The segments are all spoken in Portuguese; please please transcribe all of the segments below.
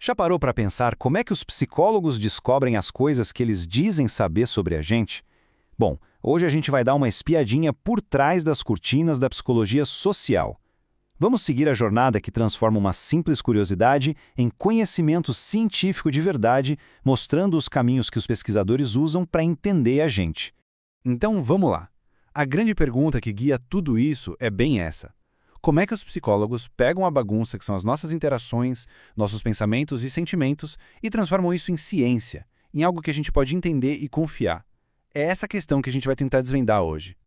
Já parou para pensar como é que os psicólogos descobrem as coisas que eles dizem saber sobre a gente? Bom, hoje a gente vai dar uma espiadinha por trás das cortinas da psicologia social. Vamos seguir a jornada que transforma uma simples curiosidade em conhecimento científico de verdade, mostrando os caminhos que os pesquisadores usam para entender a gente. Então, vamos lá. A grande pergunta que guia tudo isso é bem essa. Como é que os psicólogos pegam a bagunça que são as nossas interações, nossos pensamentos e sentimentos e transformam isso em ciência, em algo que a gente pode entender e confiar? É essa questão que a gente vai tentar desvendar hoje.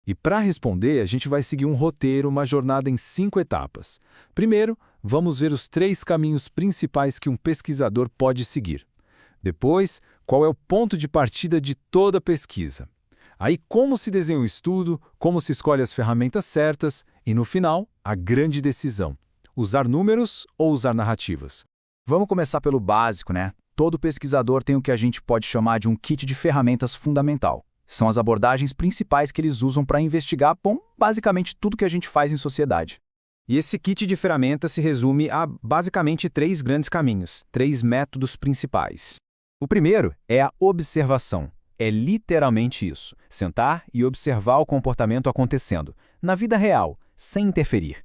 E para responder, a gente vai seguir um roteiro, uma jornada em 5 etapas. Primeiro, vamos ver os 3 caminhos principais que um pesquisador pode seguir. Depois, qual é o ponto de partida de toda pesquisa. Aí, como se desenha o estudo, como se escolhe as ferramentas certas e, no final, a grande decisão: usar números ou usar narrativas. Vamos começar pelo básico, né? Todo pesquisador tem o que a gente pode chamar de um kit de ferramentas fundamental. São as abordagens principais que eles usam para investigar, basicamente tudo que a gente faz em sociedade. E esse kit de ferramentas se resume a basicamente 3 grandes caminhos, 3 métodos principais. O primeiro é a observação. É literalmente isso: sentar e observar o comportamento acontecendo, na vida real, sem interferir.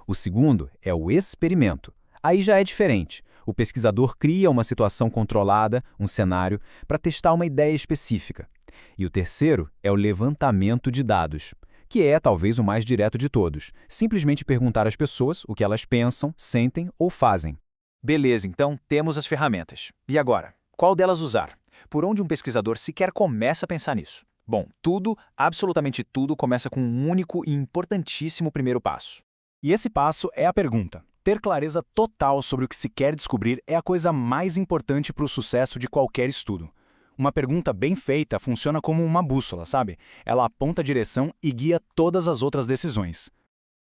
O segundo é o experimento. Aí já é diferente. O pesquisador cria uma situação controlada, um cenário, para testar uma ideia específica. E o terceiro é o levantamento de dados, que é talvez o mais direto de todos. Simplesmente perguntar às pessoas o que elas pensam, sentem ou fazem. Beleza, então temos as ferramentas. E agora? Qual delas usar? Por onde um pesquisador sequer começa a pensar nisso? Bom, tudo, absolutamente tudo, começa com um único e importantíssimo primeiro passo. E esse passo é a pergunta. Ter clareza total sobre o que se quer descobrir é a coisa mais importante para o sucesso de qualquer estudo. Uma pergunta bem feita funciona como uma bússola, sabe? Ela aponta a direção e guia todas as outras decisões.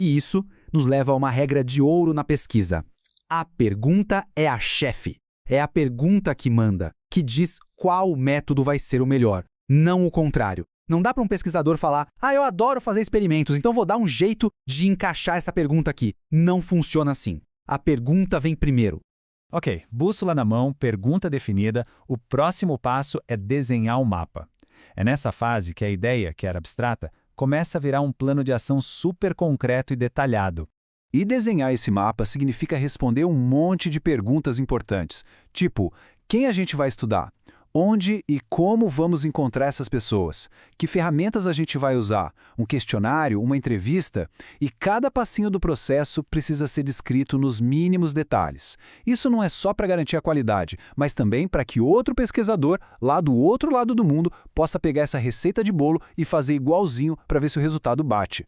E isso nos leva a uma regra de ouro na pesquisa. A pergunta é a chefe. É a pergunta que manda, que diz qual método vai ser o melhor, não o contrário. Não dá para um pesquisador falar: eu adoro fazer experimentos, então vou dar um jeito de encaixar essa pergunta aqui. Não funciona assim. A pergunta vem primeiro. Ok, bússola na mão, pergunta definida, o próximo passo é desenhar um mapa. É nessa fase que a ideia, que era abstrata, começa a virar um plano de ação super concreto e detalhado. E desenhar esse mapa significa responder um monte de perguntas importantes, tipo: quem a gente vai estudar? Onde e como vamos encontrar essas pessoas? Que ferramentas a gente vai usar? Um questionário, uma entrevista? E cada passinho do processo precisa ser descrito nos mínimos detalhes. Isso não é só para garantir a qualidade, mas também para que outro pesquisador, lá do outro lado do mundo, possa pegar essa receita de bolo e fazer igualzinho para ver se o resultado bate.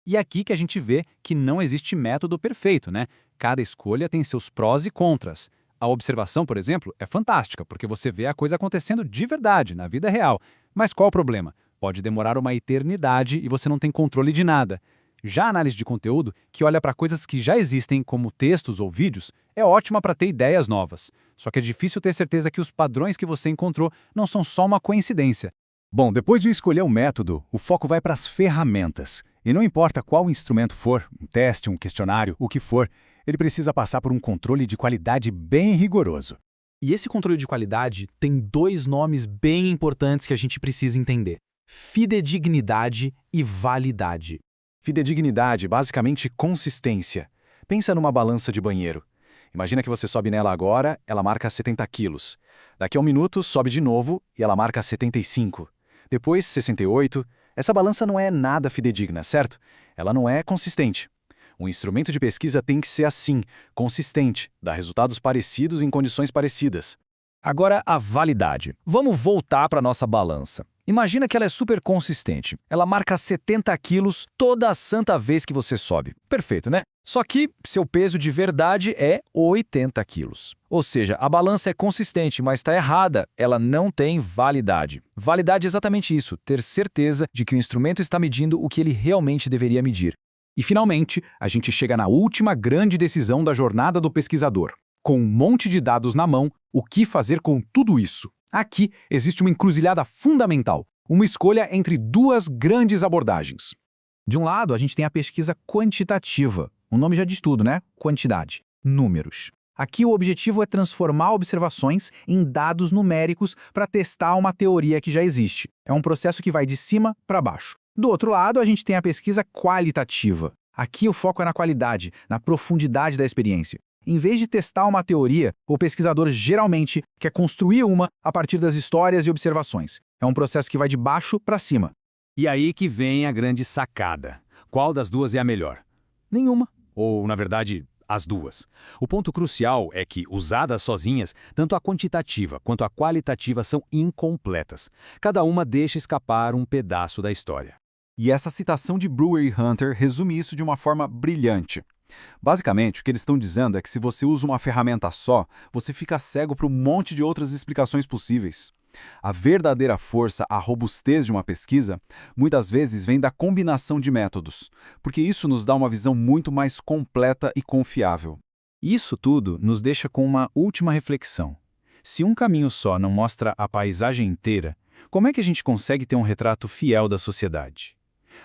E é aqui que a gente vê que não existe método perfeito, né? Cada escolha tem seus prós e contras. A observação, por exemplo, é fantástica, porque você vê a coisa acontecendo de verdade, na vida real. Mas qual o problema? Pode demorar uma eternidade e você não tem controle de nada. Já a análise de conteúdo, que olha para coisas que já existem, como textos ou vídeos, é ótima para ter ideias novas. Só que é difícil ter certeza que os padrões que você encontrou não são só uma coincidência. Bom, depois de escolher o método, o foco vai para as ferramentas. E não importa qual instrumento for, um teste, um questionário, o que for, ele precisa passar por um controle de qualidade bem rigoroso. E esse controle de qualidade tem 2 nomes bem importantes que a gente precisa entender: fidedignidade e validade. Fidedignidade, basicamente consistência. Pensa numa balança de banheiro. Imagina que você sobe nela agora, ela marca 70 quilos. Daqui a 1 minuto, sobe de novo e ela marca 75. Depois, 68. Essa balança não é nada fidedigna, certo? Ela não é consistente. Um instrumento de pesquisa tem que ser assim, consistente, dar resultados parecidos em condições parecidas. Agora, a validade. Vamos voltar para a nossa balança. Imagina que ela é super consistente. Ela marca 70 quilos toda a santa vez que você sobe. Perfeito, né? Só que seu peso de verdade é 80 quilos. Ou seja, a balança é consistente, mas está errada. Ela não tem validade. Validade é exatamente isso, ter certeza de que o instrumento está medindo o que ele realmente deveria medir. E, finalmente, a gente chega na última grande decisão da jornada do pesquisador. Com um monte de dados na mão, o que fazer com tudo isso? Aqui existe uma encruzilhada fundamental, uma escolha entre 2 grandes abordagens. De um lado, a gente tem a pesquisa quantitativa. O nome já diz tudo, né? Quantidade, números. Aqui o objetivo é transformar observações em dados numéricos para testar uma teoria que já existe. É um processo que vai de cima para baixo. Do outro lado, a gente tem a pesquisa qualitativa. Aqui o foco é na qualidade, na profundidade da experiência. Em vez de testar uma teoria, o pesquisador geralmente quer construir uma a partir das histórias e observações. É um processo que vai de baixo para cima. E aí que vem a grande sacada. Qual das duas é a melhor? Nenhuma. Ou, na verdade, as duas. O ponto crucial é que, usadas sozinhas, tanto a quantitativa quanto a qualitativa são incompletas. Cada uma deixa escapar um pedaço da história. E essa citação de Brewer e Hunter resume isso de uma forma brilhante. Basicamente, o que eles estão dizendo é que se você usa uma ferramenta só, você fica cego para um monte de outras explicações possíveis. A verdadeira força, a robustez de uma pesquisa, muitas vezes vem da combinação de métodos, porque isso nos dá uma visão muito mais completa e confiável. Isso tudo nos deixa com uma última reflexão. Se um caminho só não mostra a paisagem inteira, como é que a gente consegue ter um retrato fiel da sociedade?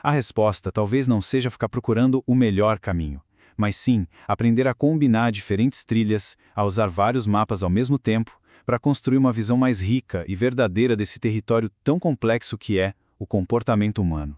A resposta talvez não seja ficar procurando o melhor caminho, mas sim aprender a combinar diferentes trilhas, a usar vários mapas ao mesmo tempo, para construir uma visão mais rica e verdadeira desse território tão complexo que é o comportamento humano.